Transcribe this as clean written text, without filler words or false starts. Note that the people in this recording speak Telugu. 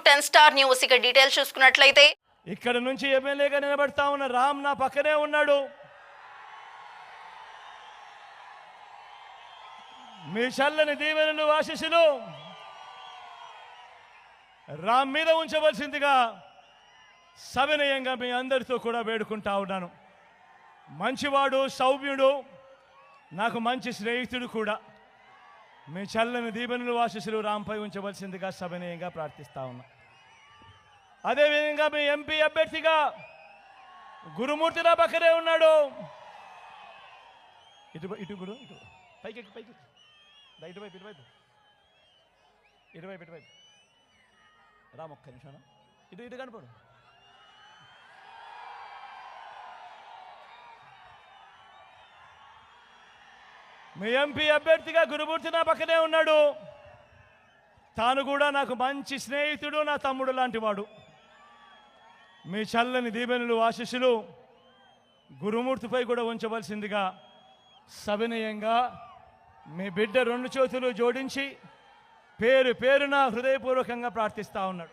10 స్టార్ న్యూస్ ఇక డీటెయిల్స్ చూసుకున్నట్లయితే ఇక్కడ నుంచి ఎమ్మెల్యేగా నిలబడతా ఉన్న రామ్ నా పక్కనే ఉన్నాడు. మీ చల్లని దీవెనలు ఆశీస్సులు రామ్ మీద ఉంచవలసిందిగా సవినయంగా మీ అందరితో కూడా వేడుకుంటా ఉన్నాను. మంచివాడు, సౌమ్యుడు, నాకు మంచి స్నేహితుడు కూడా. మీ చల్లని దీవెనలు ఆశీస్సులు రాంపై ఉంచవలసిందిగా సవినయంగా ప్రార్థిస్తా ఉన్నా. అదేవిధంగా మీ ఎంపీ అభ్యర్థిగా గురుమూర్తి నా పక్కనే ఉన్నాడు. ఇటు గురు ఇటు పైకి ఇటువైపు రామ్, ఒక్క నిమిషం ఇటు కనపడు. మీ ఎంపీ అభ్యర్థిగా గురుమూర్తి నా పక్కనే ఉన్నాడు. తాను కూడా నాకు మంచి స్నేహితుడు, నా తమ్ముడు లాంటి వాడు. మీ చల్లని దీవెనలు ఆశీస్సులు గురుమూర్తిపై కూడా ఉంచవలసిందిగా సవినయంగా మీ బిడ్డ 2 చేతులు జోడించి పేరున హృదయపూర్వకంగా ప్రార్థిస్తూ ఉన్నాడు.